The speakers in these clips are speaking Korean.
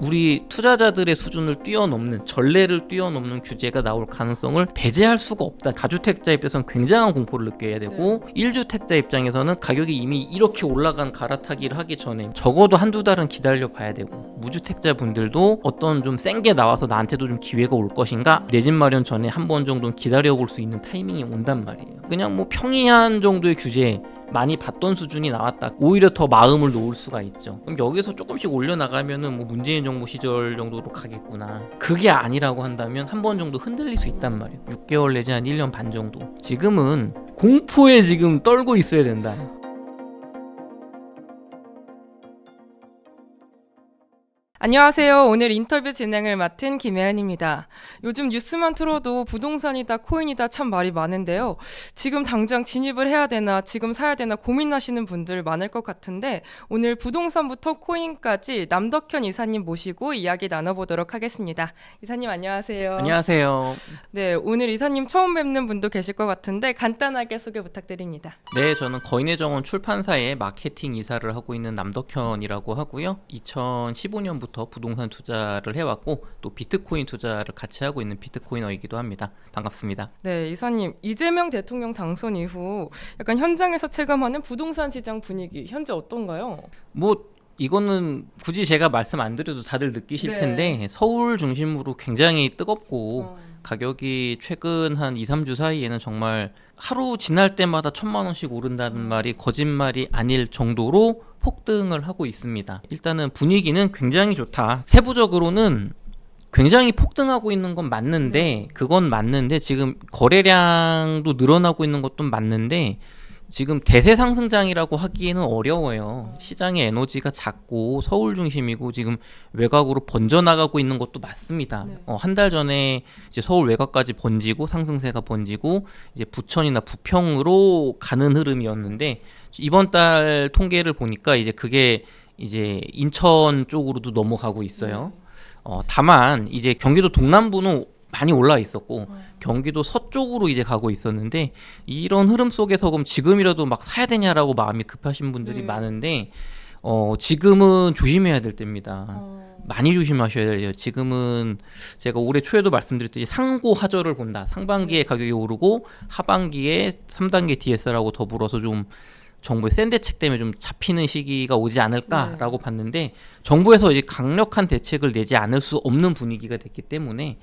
우리 투자자들의 수준을 뛰어넘는, 전례를 뛰어넘는 규제가 나올 가능성을 배제할 수가 없다. 다주택자 입장에서는 굉장한 공포를 느껴야 되고 1주택자 입장에서는 가격이 이미 이렇게 올라간 갈아타기를 하기 전에 적어도 한두 달은 기다려 봐야 되고, 무주택자 분들도 어떤 좀 센 게 나와서 나한테도 좀 기회가 올 것인가, 내 집 마련 전에 한 번 정도는 기다려 볼 수 있는 타이밍이 온단 말이에요. 그냥 뭐 평이한 정도의 규제, 많이 봤던 수준이 나왔다, 오히려 더 마음을 놓을 수가 있죠. 그럼 여기서 조금씩 올려나가면은 뭐 문재인 정부 시절 정도로 가겠구나. 그게 아니라고 한다면 한 번 정도 흔들릴 수 있단 말이에요. 6개월 내지 한 1년 반 정도. 지금은 공포에 지금 떨고 있어야 된다. 안녕하세요. 오늘 인터뷰 진행을 맡은 김혜은입니다. 요즘 뉴스만 틀어도 부동산이다, 코인이다 참 말이 많은데요. 지금 당장 진입을 해야 되나, 지금 사야 되나 고민하시는 분들 많을 것 같은데, 오늘 부동산부터 코인까지 남덕현 이사님 모시고 이야기 나눠보도록 하겠습니다. 이사님 안녕하세요. 안녕하세요. 네, 오늘 이사님 처음 뵙는 분도 계실 것 같은데 간단하게 소개 부탁드립니다. 네, 저는 거인의 정원 출판사의 마케팅 이사를 하고 있는 남덕현이라고 하고요. 2015년부터 부동산 투자를 해왔고, 또 비트코인 투자를 같이 하고 있는 비트코이너이기도 합니다. 반갑습니다. 네, 이사님, 이재명 대통령 당선 이후 약간 현장에서 체감하는 부동산 시장 분위기 현재 어떤가요? 뭐 이거는 굳이 제가 말씀 안 드려도 다들 느끼실 네. 텐데, 서울 중심으로 굉장히 뜨겁고 가격이 최근 한 2, 3주 사이에는 정말 하루 지날 때마다 1,000만 원씩 오른다는 말이 거짓말이 아닐 정도로 폭등을 하고 있습니다. 일단은 분위기는 굉장히 좋다. 세부적으로는 굉장히 폭등하고 있는 건 맞는데, 그건 맞는데 지금 거래량도 늘어나고 있는 것도 맞는데, 지금 대세 상승장이라고 하기에는 어려워요. 시장의 에너지가 작고 서울 중심이고 지금 외곽으로 번져나가고 있는 것도 맞습니다. 네. 한 달 전에 이제 서울 외곽까지 번지고 상승세가 번지고 이제 부천이나 부평으로 가는 흐름이었는데, 이번 달 통계를 보니까 이제 그게 이제 인천 쪽으로도 넘어가고 있어요. 다만 이제 경기도 동남부는 많이 올라 있었고 경기도 서쪽으로 이제 가고 있었는데, 이런 흐름 속에서 그럼 지금이라도 막 사야 되냐라고 마음이 급하신 분들이 많은데, 지금은 조심해야 될 때입니다. 많이 조심하셔야 돼요. 지금은 제가 올해 초에도 말씀드렸듯이 상고하저를 본다. 상반기에 가격이 오르고 하반기에 3단계 DSR하고 더불어서 좀 정부의 센 대책 때문에 좀 잡히는 시기가 오지 않을까라고 봤는데, 정부에서 이제 강력한 대책을 내지 않을 수 없는 분위기가 됐기 때문에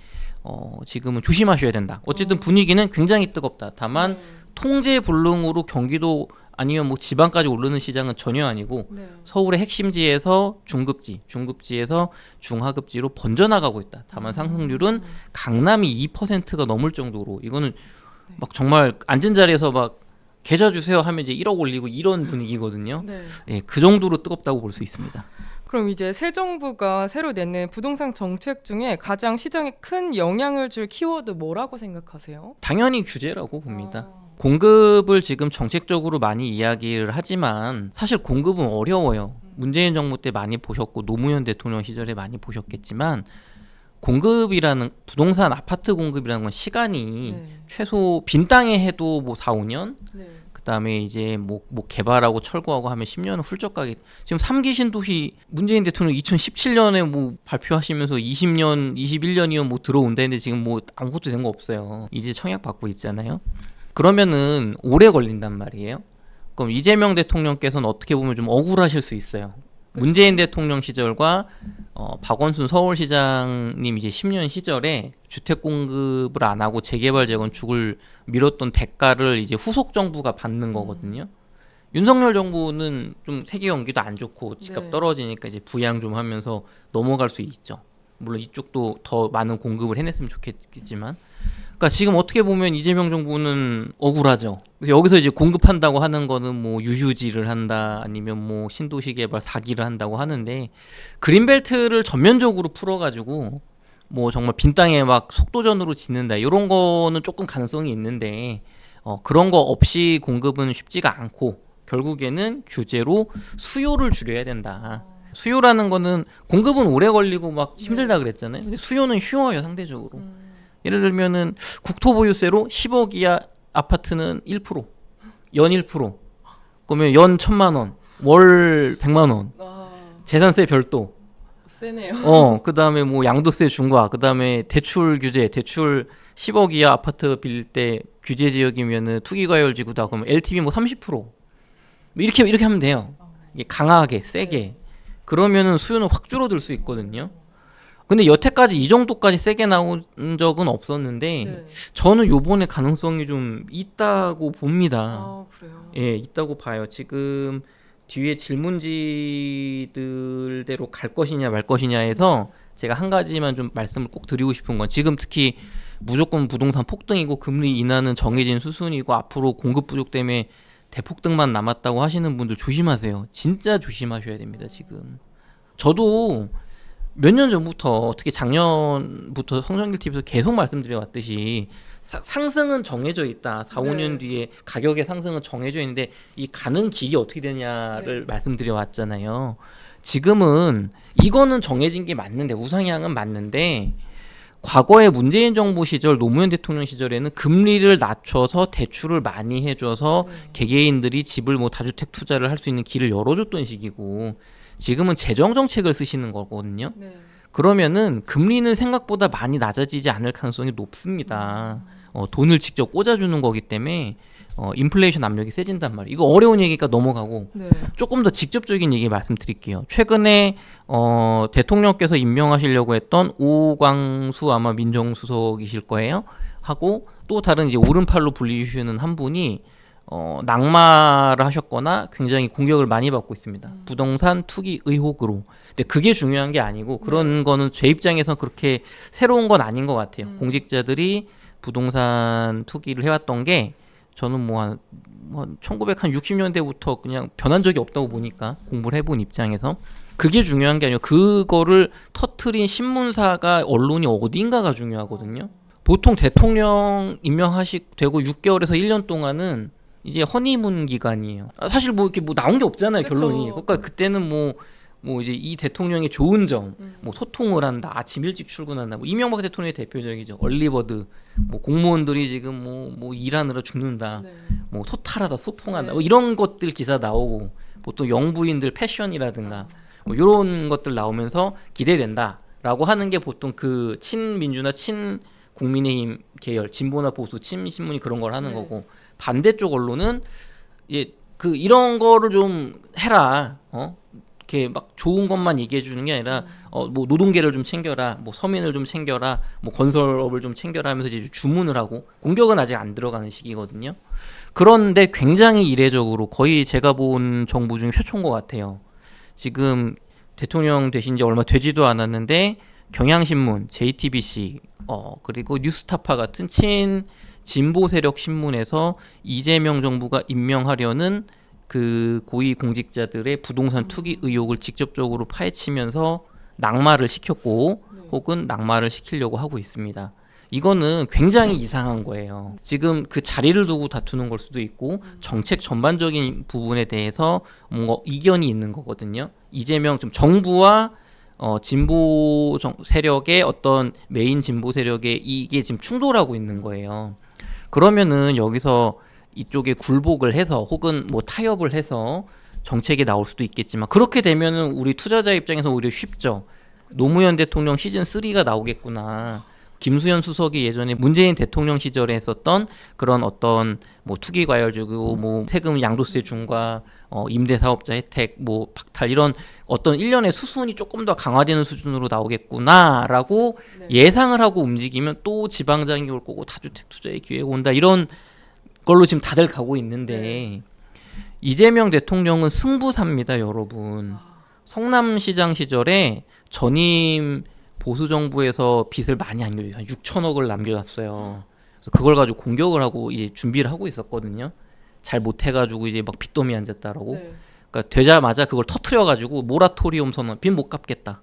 지금은 조심하셔야 된다. 어쨌든 분위기는 굉장히 뜨겁다. 다만 통제 불능으로 경기도 아니면 뭐 지방까지 오르는 시장은 전혀 아니고, 서울의 핵심지에서 중급지에서 중하급지로 번져나가고 있다. 다만 상승률은 강남이 2%가 넘을 정도로, 이거는 막 정말 앉은 자리에서 막 계좌 주세요 하면 이제 1억 올리고 이런 분위기거든요. 예, 그 정도로 뜨겁다고 볼 수 있습니다. 그럼 이제 새 정부가 새로 내는 부동산 정책 중에 가장 시장에 큰 영향을 줄 키워드 뭐라고 생각하세요? 당연히 규제라고 봅니다. 공급을 지금 정책적으로 많이 이야기를 하지만 사실 공급은 어려워요. 문재인 정부 때 많이 보셨고 노무현 대통령 시절에 많이 보셨겠지만, 공급이라는, 부동산 아파트 공급이라는 건 시간이 최소 빈 땅에 해도 뭐 4, 5년, 그다음에 이제 뭐 개발하고 철거하고 하면 10년은 훌쩍 가게. 지금 3기 신도시 문재인 대통령 2017년에 뭐 발표하시면서 20년, 21년이면 뭐 들어온다 했는데 지금 뭐 아무것도 된 거 없어요. 이제 청약 받고 있잖아요. 그러면은 오래 걸린단 말이에요. 그럼 이재명 대통령께서는 어떻게 보면 좀 억울하실 수 있어요. 문재인 대통령 시절과 박원순 서울시장님 이제 10년 시절에 주택 공급을 안 하고 재개발 재건축을 미뤘던 대가를 이제 후속 정부가 받는 거거든요. 윤석열 정부는 좀 세계 경기도 안 좋고 집값 떨어지니까 이제 부양 좀 하면서 넘어갈 수 있죠. 물론 이쪽도 더 많은 공급을 해냈으면 좋겠지만, 그러니까 지금 어떻게 보면 이재명 정부는 억울하죠. 그래서 여기서 이제 공급한다고 하는 거는 뭐 유휴지를 한다, 아니면 뭐 신도시 개발 4기를 한다고 하는데, 그린벨트를 전면적으로 풀어가지고 뭐 정말 빈 땅에 막 속도전으로 짓는다, 이런 거는 조금 가능성이 있는데, 그런 거 없이 공급은 쉽지가 않고 결국에는 규제로 수요를 줄여야 된다. 수요라는 거는, 공급은 오래 걸리고 막 힘들다 그랬잖아요. 근데 수요는 쉬워요, 상대적으로. 예를 들면은 국토보유세로 10억 이하 아파트는 1%, 연 1%, 그러면 연 1,000만 원, 월 100만 원, 재산세 별도. 세네요. 그다음에 뭐 양도세 중과, 그다음에 대출 규제, 대출 10억 이하 아파트 빌릴 때 규제 지역이면은 투기과열지구다. 그러면 LTV 뭐 30%. 이렇게 하면 돼요. 이게 강하게, 세게. 그러면은 수요는 확 줄어들 수 있거든요. 근데 여태까지 이 정도까지 세게 나온 적은 없었는데 네. 저는 요번에 가능성이 좀 있다고 봅니다. 아, 그래요. 예, 있다고 봐요. 지금 뒤에 질문지들대로 갈 것이냐 말 것이냐에서 제가 한 가지만 좀 말씀을 꼭 드리고 싶은 건, 지금 특히 무조건 부동산 폭등이고 금리 인하는 정해진 수순이고 앞으로 공급 부족 때문에 대폭등만 남았다고 하시는 분들 조심하세요. 진짜 조심하셔야 됩니다. 지금 저도 몇 년 전부터, 특히 작년부터 성장길 TV에서 계속 말씀드려왔듯이 상승은 정해져 있다. 4, 5년 뒤에 가격의 상승은 정해져 있는데 이 가는 길이 어떻게 되냐를 말씀드려왔잖아요. 지금은 이거는 정해진 게 맞는데, 우상향은 맞는데, 과거에 문재인 정부 시절, 노무현 대통령 시절에는 금리를 낮춰서 대출을 많이 해줘서 개개인들이 집을 뭐 다주택 투자를 할 수 있는 길을 열어줬던 시기고, 지금은 재정 정책을 쓰시는 거거든요. 그러면은 금리는 생각보다 많이 낮아지지 않을 가능성이 높습니다. 돈을 직접 꽂아주는 거기 때문에 인플레이션 압력이 세진단 말이에요. 이거 어려운 얘기니까 넘어가고 조금 더 직접적인 얘기 말씀드릴게요. 최근에 대통령께서 임명하시려고 했던 오광수 아마 민정수석이실 거예요. 하고 또 다른 이제 오른팔로 불리시는 한 분이 낙마를 하셨거나 굉장히 공격을 많이 받고 있습니다. 부동산 투기 의혹으로. 근데 그게 중요한 게 아니고, 그런 거는 제 입장에서 그렇게 새로운 건 아닌 것 같아요. 공직자들이 부동산 투기를 해왔던 게 저는 뭐 1960년대부터 그냥 변한 적이 없다고 보니까, 공부를 해본 입장에서 그게 중요한 게 아니고 그거를 터트린 신문사가, 언론이 어딘가가 중요하거든요. 보통 대통령 임명되고 6개월에서 1년 동안은 이제 허니문 기간이에요. 사실 뭐 이렇게 뭐 나온 게 없잖아요. 그쵸. 결론이. 그러니까 그때는 뭐 이제 이 대통령의 좋은 점, 뭐 소통을 한다, 아침 일찍 출근한다. 뭐 이명박 대통령의 대표적이죠. 얼리버드. 뭐 공무원들이 지금 뭐 일하느라 죽는다. 뭐 소탈하다, 소통한다. 뭐 이런 것들 기사 나오고, 보통 영부인들 패션이라든가 뭐 이런 것들 나오면서 기대된다라고 하는 게 보통 그 친민주나 친국민의힘 계열, 진보나 보수 친신문이 그런 걸 하는 거고, 반대쪽 언론은 이런 거를 좀 해라. 이렇게 막 좋은 것만 얘기해 주는 게 아니라 뭐 노동계를 좀 챙겨라, 뭐 서민을 좀 챙겨라, 뭐 건설업을 좀 챙겨라 하면서 이제 주문을 하고, 공격은 아직 안 들어가는 시기거든요. 그런데 굉장히 이례적으로 거의 제가 본 정부 중에 최초인 것 같아요. 지금 대통령 되신 지 얼마 되지도 않았는데 경향신문, JTBC, 그리고 뉴스타파 같은 진보 세력 신문에서 이재명 정부가 임명하려는 그 고위 공직자들의 부동산 투기 의혹을 직접적으로 파헤치면서 낙마를 시켰고, 혹은 낙마를 시키려고 하고 있습니다. 이거는 굉장히 이상한 거예요. 지금 그 자리를 두고 다투는 걸 수도 있고, 정책 전반적인 부분에 대해서 뭔가 이견이 있는 거거든요. 이재명 좀 정부와 진보 세력의 어떤 메인 진보 세력의 이게 지금 충돌하고 있는 거예요. 그러면은 여기서 이쪽에 굴복을 해서 혹은 뭐 타협을 해서 정책이 나올 수도 있겠지만, 그렇게 되면은 우리 투자자 입장에서 오히려 쉽죠. 노무현 대통령 시즌 3가 나오겠구나. 김수현 수석이 예전에 문재인 대통령 시절에 했었던 그런 어떤 뭐 투기 과열주고, 뭐 세금 양도세 중과, 임대사업자 혜택, 뭐 박탈, 이런 어떤 일련의 수순이 조금 더 강화되는 수준으로 나오겠구나라고 예상을 하고 움직이면 또 지방장이 올 거고 다주택 투자의 기회가 온다, 이런 걸로 지금 다들 가고 있는데, 이재명 대통령은 승부사입니다, 여러분. 성남시장 시절에 전임 보수 정부에서 빚을 많이 안겨줘요. 한 6천억을 남겨놨어요. 그래서 그걸 가지고 공격을 하고 이제 준비를 하고 있었거든요. 잘 못해가지고 이제 막 빚더미 앉았다라고. 그러니까 되자마자 그걸 터트려가지고 모라토리엄 선언, 빚 못 갚겠다.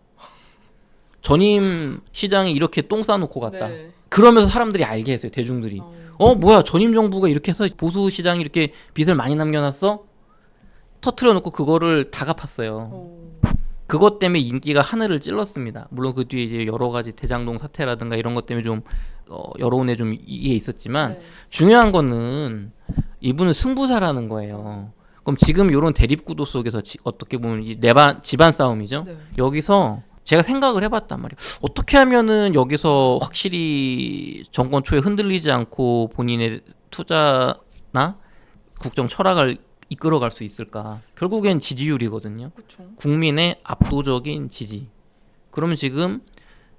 전임 시장이 이렇게 똥 싸놓고 갔다. 그러면서 사람들이 알게 했어요, 대중들이. 뭐야, 전임 정부가 이렇게 해서 보수 시장이 이렇게 빚을 많이 남겨놨어? 터트려놓고 그거를 다 갚았어요. 그것 때문에 인기가 하늘을 찔렀습니다. 물론 그 뒤에 이제 여러 가지 대장동 사태라든가 이런 것 때문에 좀 여론에 좀 이게 있었지만, 중요한 거는 이분은 승부사라는 거예요. 그럼 지금 이런 대립구도 속에서 어떻게 보면 집안 싸움이죠. 여기서 제가 생각을 해봤단 말이에요. 어떻게 하면은 여기서 확실히 정권 초에 흔들리지 않고 본인의 투자나 국정 철학을 이끌어갈 수 있을까? 결국엔 지지율이거든요. 그렇죠. 국민의 압도적인 지지. 그러면 지금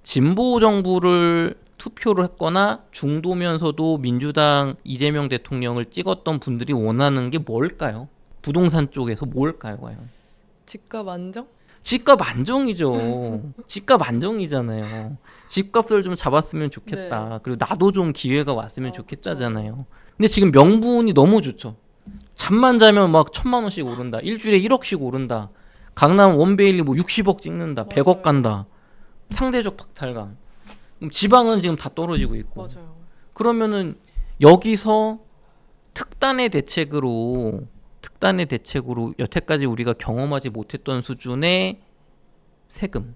진보 정부를 투표를 했거나 중도면서도 민주당 이재명 대통령을 찍었던 분들이 원하는 게 뭘까요? 부동산 쪽에서 뭘까요, 과연? 집값 안정? 집값 안정이죠. 집값 안정이잖아요. 집값을 좀 잡았으면 좋겠다. 네. 그리고 나도 좀 기회가 왔으면 아, 좋겠다잖아요. 근데 지금 명분이 너무 좋죠. 잠만 자면 막 1,000만 원씩 오른다. 일주일에 1억씩 오른다. 강남 원베일리 뭐 60억 찍는다. 100억 간다. 상대적 박탈감. 지방은 지금 다 떨어지고 있고. 맞아요. 그러면은 여기서 특단의 대책으로 여태까지 우리가 경험하지 못했던 수준의 세금,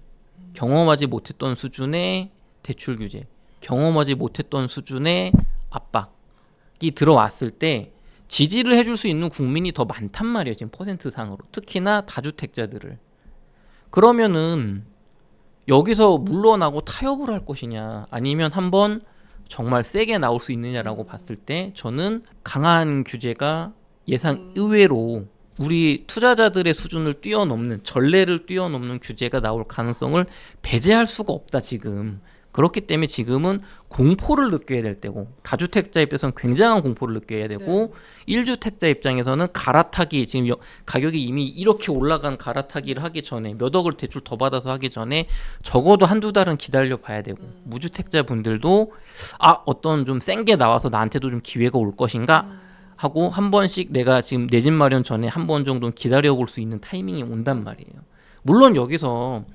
경험하지 못했던 수준의 대출 규제, 경험하지 못했던 수준의 압박이 들어왔을 때 지지를 해줄 수 있는 국민이 더 많단 말이에요. 지금 퍼센트상으로. 특히나 다주택자들을. 그러면은 여기서 물러나고 타협을 할 것이냐, 아니면 한번 정말 세게 나올 수 있느냐라고 봤을 때 저는 강한 규제가 예상 의외로 우리 투자자들의 수준을 뛰어넘는, 전례를 뛰어넘는 규제가 나올 가능성을 배제할 수가 없다 지금. 그렇기 때문에 지금은 공포를 느껴야 될 때고, 다주택자 입장에서는 굉장한 공포를 느껴야 되고, 네. 1주택자 입장에서는 갈아타기, 지금 가격이 이미 이렇게 올라간 갈아타기를 하기 전에, 몇 억을 대출 더 받아서 하기 전에 적어도 한두 달은 기다려 봐야 되고, 무주택자 분들도 어떤 좀 센 게 나와서 나한테도 좀 기회가 올 것인가 하고 한 번씩 내가 지금 내 집 마련 전에 한 번 정도는 기다려 볼 수 있는 타이밍이 온단 말이에요. 물론 여기서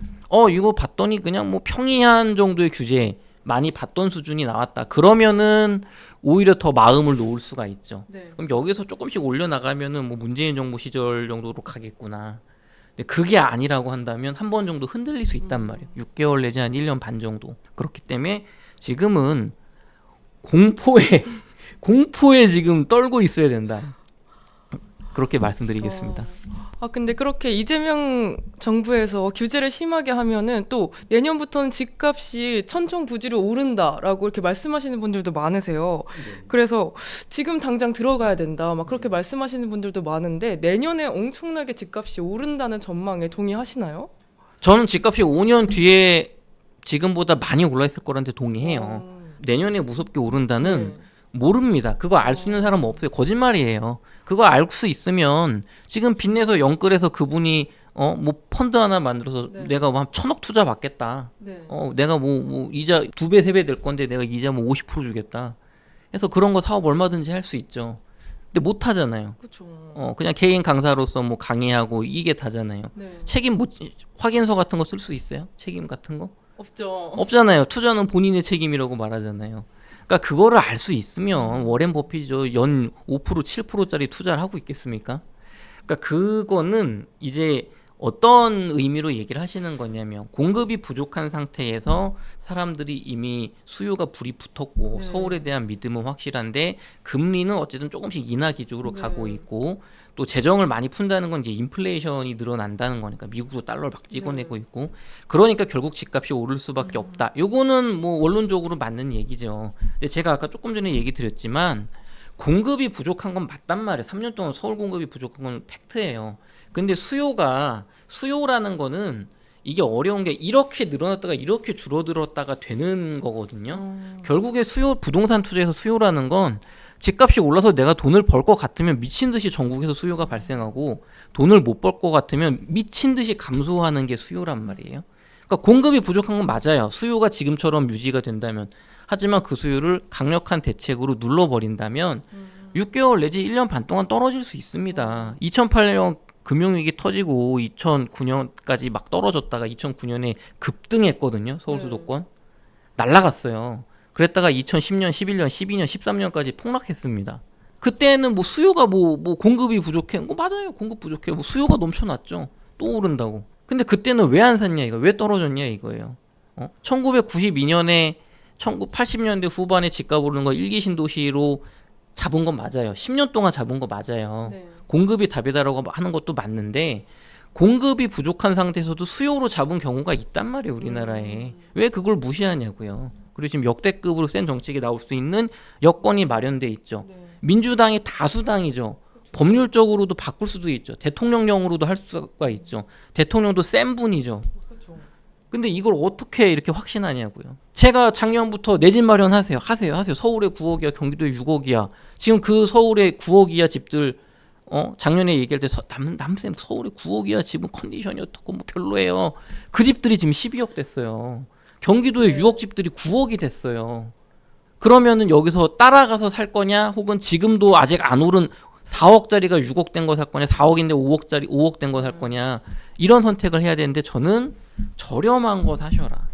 이거 봤더니 그냥 뭐 평이한 정도의 규제, 많이 봤던 수준이 나왔다. 그러면은 오히려 더 마음을 놓을 수가 있죠. 네. 그럼 여기서 조금씩 올려나가면은 뭐 문재인 정부 시절 정도로 가겠구나. 근데 그게 아니라고 한다면 한 번 정도 흔들릴 수 있단 말이에요. 6개월 내지 한 1년 반 정도. 그렇기 때문에 지금은 공포에 지금 떨고 있어야 된다. 그렇게 말씀드리겠습니다. 근데 그렇게 이재명 정부에서 규제를 심하게 하면은 또 내년부터는 집값이 천정부지로 오른다라고 이렇게 말씀하시는 분들도 많으세요. 그래서 지금 당장 들어가야 된다, 막 그렇게 말씀하시는 분들도 많은데 내년에 엄청나게 집값이 오른다는 전망에 동의하시나요? 저는 집값이 5년 뒤에 지금보다 많이 올라 있을 거란데 동의해요. 내년에 무섭게 오른다는 모릅니다. 그거 알 수 있는 사람은 없어요. 거짓말이에요. 그거 알 수 있으면 지금 빚내서 영끌해서 그분이 뭐 펀드 하나 만들어서 내가 뭐 한 1,000억 투자 받겠다. 내가 뭐 이자 2배 3배 될 건데 내가 이자 뭐 50% 주겠다. 그래서 그런 거 사업 얼마든지 할 수 있죠. 근데 못 하잖아요. 그렇죠. 그냥 개인 강사로서 뭐 강의하고 이게 다잖아요. 책임 확인서 같은 거 쓸 수 있어요? 책임 같은 거? 없죠. 없잖아요. 투자는 본인의 책임이라고 말하잖아요. 그러니까 그거를 알 수 있으면 워렌 버핏이죠. 연 5% 7%짜리 투자를 하고 있겠습니까? 그러니까 그거는 이제 어떤 의미로 얘기를 하시는 거냐면, 공급이 부족한 상태에서 사람들이 이미 수요가 불이 붙었고 서울에 대한 믿음은 확실한데 금리는 어쨌든 조금씩 인하 기조로 가고 있고, 또 재정을 많이 푼다는 건 이제 인플레이션이 늘어난다는 거니까 미국도 달러를 막 찍어내고 있고, 그러니까 결국 집값이 오를 수밖에 없다. 요거는 뭐 원론적으로 맞는 얘기죠. 근데 제가 아까 조금 전에 얘기 드렸지만 공급이 부족한 건 맞단 말이에요. 3년 동안 서울 공급이 부족한 건 팩트예요. 근데 수요라는 거는 이게 어려운 게 이렇게 늘어났다가 이렇게 줄어들었다가 되는 거거든요. 결국에 부동산 투자에서 수요라는 건 집값이 올라서 내가 돈을 벌 것 같으면 미친 듯이 전국에서 수요가 발생하고, 돈을 못 벌 것 같으면 미친 듯이 감소하는 게 수요란 말이에요. 그러니까 공급이 부족한 건 맞아요. 수요가 지금처럼 유지가 된다면. 하지만 그 수요를 강력한 대책으로 눌러버린다면 6개월 내지 1년 반 동안 떨어질 수 있습니다. 2008년 금융위기 터지고 2009년까지 막 떨어졌다가 2009년에 급등했거든요. 서울 수도권. 날라갔어요. 그랬다가 2010년, 11년, 12년, 13년까지 폭락했습니다. 그때는 뭐 수요가 뭐 공급이 부족해. 맞아요. 공급 부족해. 뭐 수요가 넘쳐났죠. 또 오른다고. 근데 그때는 왜 안 샀냐 이거. 왜 떨어졌냐 이거예요. 1992년에 1980년대 후반에 집값 오르는 거 1기 신도시로 잡은 건 맞아요. 10년 동안 잡은 거 맞아요. 공급이 답이다라고 하는 것도 맞는데, 공급이 부족한 상태에서도 수요로 잡은 경우가 있단 말이에요, 우리나라에. 왜 그걸 무시하냐고요. 그리고 지금 역대급으로 센 정책이 나올 수 있는 여건이 마련돼 있죠. 네. 민주당이 다수당이죠. 법률적으로도 바꿀 수도 있죠. 대통령령으로도 할 수가 있죠. 대통령도 센 분이죠. 그렇죠. 근데 이걸 어떻게 이렇게 확신하냐고요. 제가 작년부터 내 집 마련하세요. 하세요. 서울에 9억이야, 경기도에 6억이야. 지금 그 서울에 9억이야 집들 작년에 얘기할 때 남쌤 서울에 9억이야 집은 컨디션이 어떻고 뭐 별로예요. 그 집들이 지금 12억 됐어요. 경기도에 6억 집들이 9억이 됐어요. 그러면은 여기서 따라가서 살 거냐, 혹은 지금도 아직 안 오른 4억짜리가 6억 된 거 살 거냐, 4억인데 5억 된 거 살 거냐, 이런 선택을 해야 되는데 저는 저렴한 거 사셔라.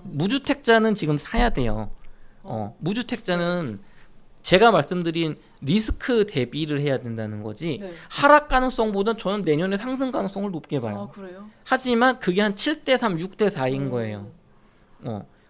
무주택자는 지금 사야 돼요. 무주택자는 제가 말씀드린 리스크 대비를 해야 된다는 거지. 네. 하락 가능성보다는 저는 내년에 상승 가능성을 높게 봐요. 그래요? 하지만 그게 한 7대3, 6대4인 거예요.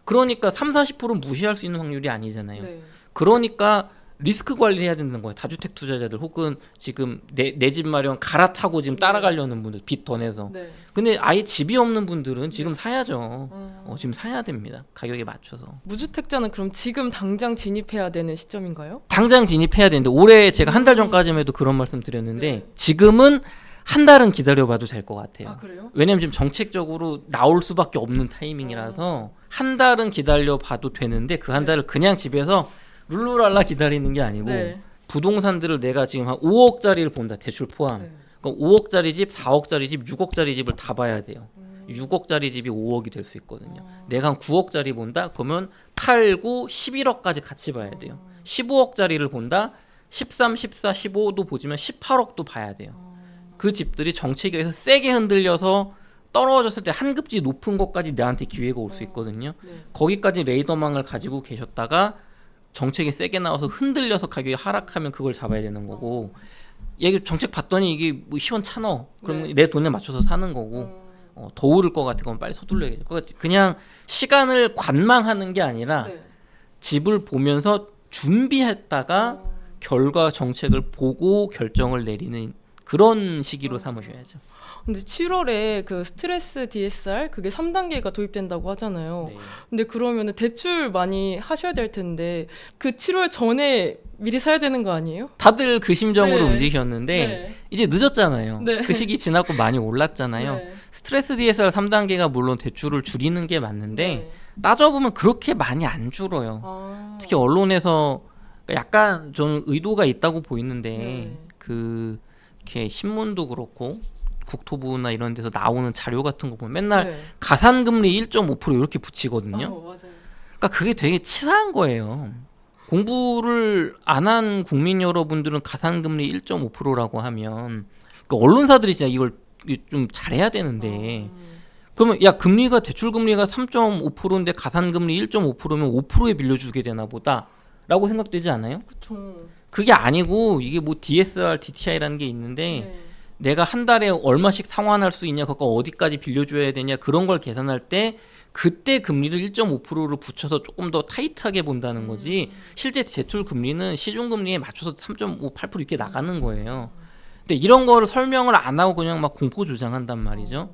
그러니까 30-40%는 무시할 수 있는 확률이 아니잖아요. 네. 그러니까 리스크 관리를 해야 되는 거예요. 다주택 투자자들 혹은 지금 내 집 마련 갈아타고 지금 따라가려는 분들, 빚 더 내서. 네. 근데 아예 집이 없는 분들은 지금 사야죠. 지금 사야 됩니다. 가격에 맞춰서. 무주택자는 그럼 지금 당장 진입해야 되는 시점인가요? 당장 진입해야 되는데 올해 제가 한 달 전까지만 해도 그런 말씀 드렸는데 네. 지금은 한 달은 기다려봐도 될 것 같아요. 그래요? 왜냐면 지금 정책적으로 나올 수밖에 없는 타이밍이라서 한 달은 기다려봐도 되는데 그 한 달을 그냥 집에서 룰루랄라 기다리는 게 아니고 네. 부동산들을 내가 지금 한 5억짜리를 본다. 대출 포함. 네. 그럼 5억짜리 집, 4억짜리 집, 6억짜리 집을 다 봐야 돼요. 6억짜리 집이 5억이 될 수 있거든요. 내가 한 9억짜리 본다? 그러면 8, 9, 11억까지 같이 봐야 돼요. 15억짜리를 본다? 13, 14, 15도 보지만 18억도 봐야 돼요. 그 집들이 정책에서 세게 흔들려서 떨어졌을 때 한 급지 높은 것까지 내한테 기회가 올 수 있거든요. 네. 거기까지 레이더망을 가지고 계셨다가 정책이 세게 나와서 흔들려서 가격이 하락하면 그걸 잡아야 되는 거고, 얘기 정책 봤더니 이게 뭐 시원찮어. 그러면 네. 내 돈에 맞춰서 사는 거고, 더 오를 것 같아. 그럼 빨리 서둘러야겠죠. 그냥 시간을 관망하는 게 아니라 네. 집을 보면서 준비했다가 결과 정책을 보고 결정을 내리는 그런 시기로 삼으셔야죠. 근데 7월에 그 스트레스 DSR 그게 3단계가 도입된다고 하잖아요. 네. 근데 그러면은 대출 많이 하셔야 될 텐데 그 7월 전에 미리 사야 되는 거 아니에요? 다들 그 심정으로 네. 움직이셨는데 네. 이제 늦었잖아요. 네. 그 시기 지났고 많이 올랐잖아요. 네. 스트레스 DSR 3단계가 물론 대출을 줄이는 게 맞는데 네. 따져보면 그렇게 많이 안 줄어요. 특히 언론에서 약간 좀 의도가 있다고 보이는데 네. 그 이렇게 신문도 그렇고 국토부나 이런 데서 나오는 자료 같은 거 보면 맨날 네. 가산금리 1.5% 이렇게 붙이거든요. 맞아요. 그러니까 그게 되게 치사한 거예요. 공부를 안 한 국민 여러분들은 가산금리 1.5%라고 하면 그 언론사들이 진짜 이걸 좀 잘해야 되는데 그러면 야 금리가 대출 금리가 3.5%인데 가산금리 1.5%면 5%에 빌려주게 되나 보다라고 생각되지 않아요? 그쵸. 그게 아니고 이게 뭐 DSR, DTI라는 게 있는데 네. 내가 한 달에 얼마씩 상환할 수 있냐, 그거 어디까지 빌려줘야 되냐 그런 걸 계산할 때 그때 금리를 1.5%를 붙여서 조금 더 타이트하게 본다는 거지 실제 대출 금리는 시중 금리에 맞춰서 3.5, 8% 이렇게 나가는 거예요. 근데 이런 거를 설명을 안 하고 그냥 막 공포 조장한단 말이죠.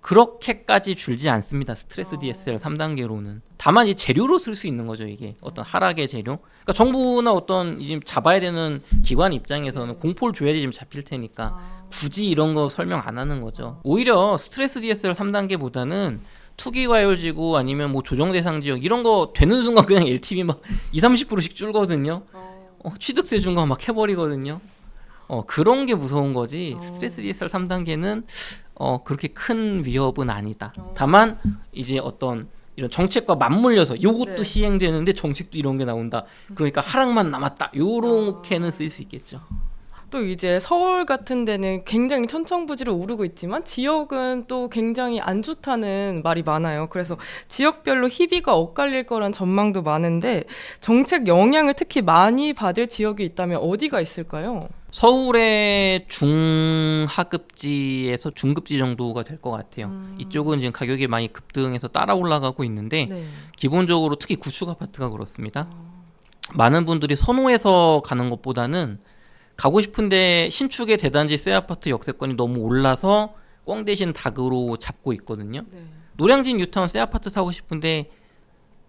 그렇게까지 줄지 않습니다. 스트레스 DSR 3단계로는. 다만 이제 재료로 쓸 수 있는 거죠, 이게. 어떤 하락의 재료. 그러니까 정부나 어떤 지금 잡아야 되는 기관 입장에서는 공포를 줘야지 지금 잡힐 테니까 굳이 이런 거 설명 안 하는 거죠. 오히려 스트레스 DSR 3단계보다는 투기과열지구 아니면 뭐 조정대상 지역 이런 거 되는 순간 그냥 LTV 막 20-30%씩 줄거든요. 취득세 준거 막 해버리거든요. 그런 게 무서운 거지. 스트레스 DSR 3단계는 그렇게 큰 위협은 아니다. 다만 이제 어떤 이런 정책과 맞물려서 이것도 네. 시행되는데 정책도 이런 게 나온다. 그러니까 하락만 남았다. 요렇게는 쓰일 수 있겠죠. 또 이제 서울 같은 데는 굉장히 천천부지로 오르고 있지만 지역은 또 굉장히 안 좋다는 말이 많아요. 그래서 지역별로 희비가 엇갈릴 거란 전망도 많은데 정책 영향을 특히 많이 받을 지역이 있다면 어디가 있을까요? 서울의 중하급지에서 중급지 정도가 될 것 같아요. 이쪽은 지금 가격이 많이 급등해서 따라 올라가고 있는데 네. 기본적으로 특히 구축 아파트가 그렇습니다. 많은 분들이 선호해서 가는 것보다는 가고 싶은데 신축의 대단지 새 아파트 역세권이 너무 올라서 꽝 대신 닭으로 잡고 있거든요. 네. 노량진 뉴타운 새 아파트 사고 싶은데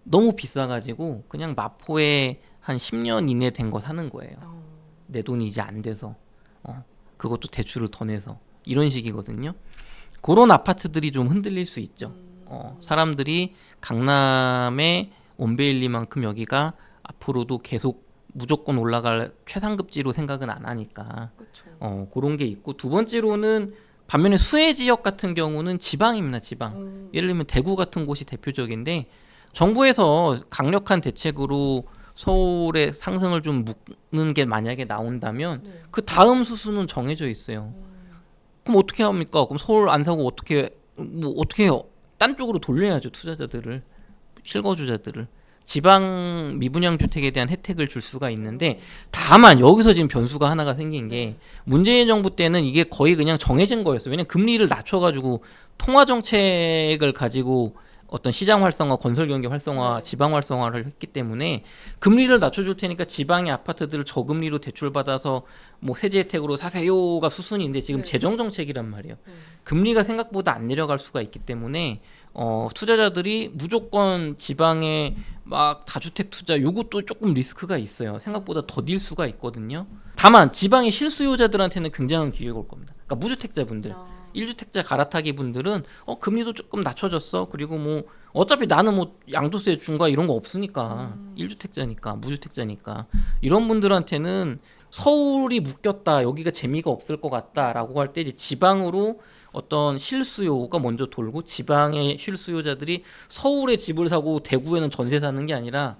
너무 비싸가지고 그냥 마포에 한 10년 이내 된 거 사는 거예요. 내 돈이 이제 안 돼서 그것도 대출을 더 내서 이런 식이거든요. 그런 아파트들이 좀 흔들릴 수 있죠. 사람들이 강남의 원베일리만큼 여기가 앞으로도 계속 무조건 올라갈 최상급지로 생각은 안 하니까 그렇죠. 그런 게 있고, 두 번째로는 반면에 수혜 지역 같은 경우는 지방입니다. 지방. 예를 들면 대구 같은 곳이 대표적인데 정부에서 강력한 대책으로 서울의 상승을 좀 묶는 게 만약에 나온다면 네. 그 다음 수순은 정해져 있어요. 그럼 어떻게 합니까? 그럼 서울 안 사고 어떻게 해요? 딴 쪽으로 돌려야죠. 투자자들을, 실거주자들을. 지방 미분양 주택에 대한 혜택을 줄 수가 있는데, 다만 여기서 지금 변수가 하나가 생긴 게, 문재인 정부 때는 이게 거의 그냥 정해진 거였어요. 왜냐면 금리를 낮춰가지고 통화 정책을 가지고 어떤 시장 활성화, 건설 경기 활성화, 지방 활성화를 했기 때문에 금리를 낮춰줄 테니까 지방의 아파트들을 저금리로 대출받아서 뭐 세제 혜택으로 사세요가 수순인데, 지금 재정 정책이란 말이에요. 금리가 생각보다 안 내려갈 수가 있기 때문에 투자자들이 무조건 지방에 막 다주택 투자, 요것도 조금 리스크가 있어요. 생각보다 더딜 수가 있거든요. 다만 지방의 실수요자들한테는 굉장한 기회가 올 겁니다. 그러니까 무주택자분들, 1주택자 갈아타기 분들은 금리도 조금 낮춰졌어. 그리고 뭐 어차피 나는 뭐 양도세 중과 이런 거 없으니까 1주택자니까, 무주택자니까, 이런 분들한테는 서울이 묶였다, 여기가 재미가 없을 것 같다라고 할 때 이제 지방으로 어떤 실수요가 먼저 돌고, 지방의 실수요자들이 서울에 집을 사고 대구에는 전세 사는 게 아니라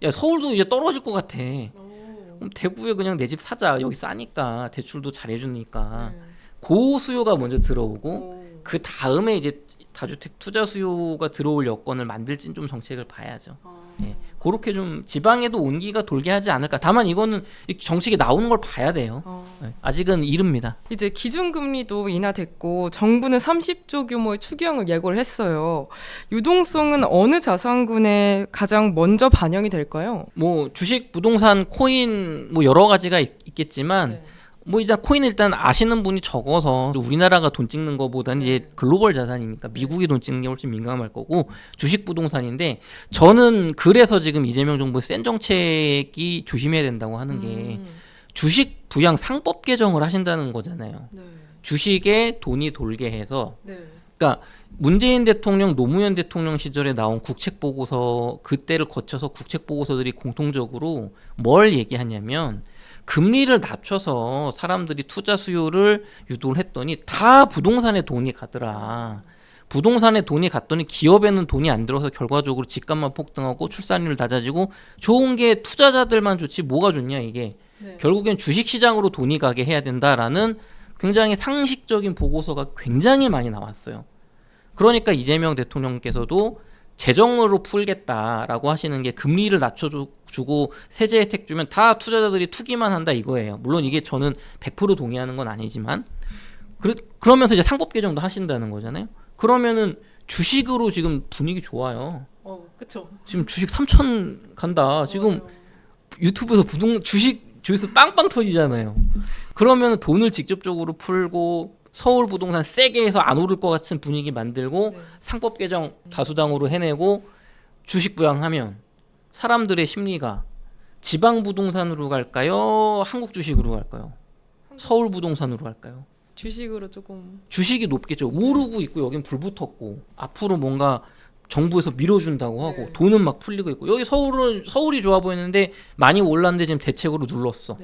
야, 서울도 이제 떨어질 것 같아. 그럼 대구에 그냥 내 집 사자. 여기 싸니까 대출도 잘해주니까. 그 수요가 먼저 들어오고, 그 다음에 이제 다주택 투자 수요가 들어올 여건을 만들진 좀 정책을 봐야죠. 예. 그렇게 좀 지방에도 온기가 돌게 하지 않을까. 다만 이거는 정책이 나오는 걸 봐야 돼요. 예. 아직은 이릅니다. 이제 기준금리도 인하됐고 정부는 30조 규모의 추경을 예고를 했어요. 유동성은 어느 자산군에 가장 먼저 반영이 될까요? 뭐 주식, 부동산, 코인 뭐 여러 가지가 있겠지만 뭐 이제 코인 일단 아시는 분이 적어서, 우리나라가 돈 찍는 거보다는 이제 글로벌 자산이니까 미국이 돈 찍는 게 훨씬 민감할 거고, 주식, 부동산인데, 저는 그래서 지금 이재명 정부의 센 정책이 조심해야 된다고 하는 게, 주식 부양 상법 개정을 하신다는 거잖아요. 주식에 돈이 돌게 해서, 그러니까 문재인 대통령, 노무현 대통령 시절에 나온 국책 보고서, 그때를 거쳐서 국책 보고서들이 공통적으로 뭘 얘기하냐면, 금리를 낮춰서 사람들이 투자 수요를 유도를 했더니 다 부동산에 돈이 가더라. 부동산에 돈이 갔더니 기업에는 돈이 안 들어서 결과적으로 집값만 폭등하고 출산율 낮아지고, 좋은 게 투자자들만 좋지 뭐가 좋냐 이게. 결국엔 주식시장으로 돈이 가게 해야 된다라는 굉장히 상식적인 보고서가 굉장히 많이 나왔어요. 그러니까 이재명 대통령께서도 재정으로 풀겠다라고 하시는 게, 금리를 낮춰주고 세제 혜택 주면 다 투자자들이 투기만 한다 이거예요. 물론 이게 저는 100% 동의하는 건 아니지만, 그러면서 이제 상법 개정도 하신다는 거잖아요. 그러면은 주식으로 지금 분위기 좋아요. 그렇죠. 지금 주식 3천 간다. 지금 유튜브에서 주식 조회수 빵빵 터지잖아요. 그러면 돈을 직접적으로 풀고, 서울 부동산 세게 해서 안 오를 것 같은 분위기 만들고, 상법 개정 다수당으로 해내고 주식 부양하면 사람들의 심리가 지방 부동산으로 갈까요? 한국 주식으로 갈까요? 서울 부동산으로 갈까요? 주식으로 조금. 주식이 높겠죠. 오르고 있고 여긴 불 붙었고, 앞으로 뭔가 정부에서 밀어준다고 하고 돈은 막 풀리고 있고, 여기 서울이 좋아 보이는데 많이 올랐는데 지금 대책으로 눌렀어.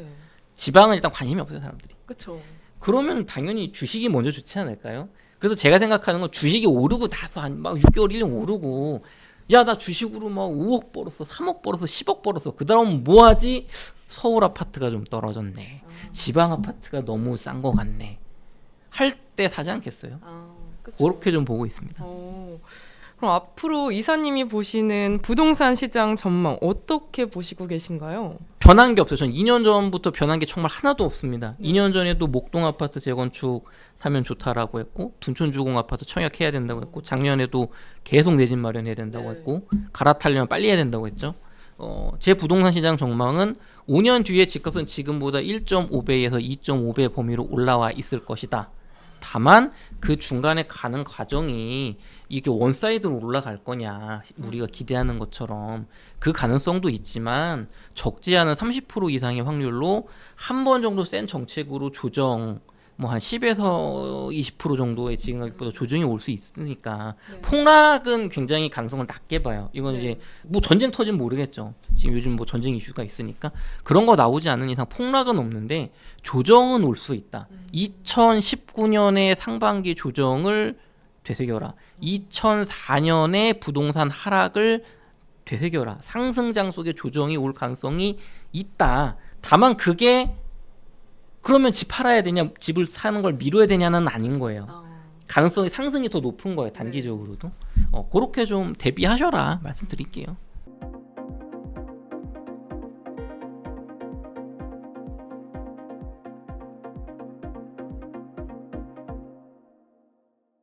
지방은 일단 관심이 없어요, 사람들이. 그렇죠. 그러면 당연히 주식이 먼저 좋지 않을까요? 그래서 제가 생각하는 건, 주식이 오르고 나서 막 6개월 1년 오르고, 야 나 주식으로 막 5억 벌었어, 3억 벌었어, 10억 벌었어, 그 다음 뭐 하지? 서울 아파트가 좀 떨어졌네, 지방 아파트가 너무 싼 거 같네 할 때 사지 않겠어요? 그렇게 좀 보고 있습니다. 그럼 앞으로 이사님이 보시는 부동산 시장 전망 어떻게 보시고 계신가요? 변한 게 없어요. 전 2년 전부터 변한 게 정말 하나도 없습니다. 2년 전에도 목동 아파트 재건축 사면 좋다라고 했고, 둔촌주공 아파트 청약해야 된다고 했고, 작년에도 계속 내 집 마련해야 된다고 했고, 갈아타려면 빨리 해야 된다고 했죠. 제 부동산 시장 전망은 5년 뒤에 집값은 지금보다 1.5배에서 2.5배 범위로 올라와 있을 것이다. 다만 그 중간에 가는 과정이 이게 원사이드로 올라갈 거냐 우리가 기대하는 것처럼 그 가능성도 있지만 적지 않은 30% 이상의 확률로 한 번 정도 센 정책으로 조정 뭐 한 10에서 20% 정도의 지금 가격보다 조정이 올 수 있으니까 네. 폭락은 굉장히 가능성을 낮게 봐요. 이건 네. 이제 뭐 전쟁 터진 모르겠죠. 지금 요즘 뭐 전쟁 이슈가 있으니까 그런 거 나오지 않는 이상 폭락은 없는데 조정은 올 수 있다. 2019년에 상반기 조정을 되새겨라. 2004년에 부동산 하락을 되새겨라. 상승장 속에 조정이 올 가능성이 있다. 다만 그게 그러면 집 팔아야 되냐, 집을 사는 걸 미뤄야 되냐는 아닌 거예요. 가능성이 상승이 더 높은 거예요, 단기적으로도. 그렇게 좀 대비하셔라 말씀드릴게요.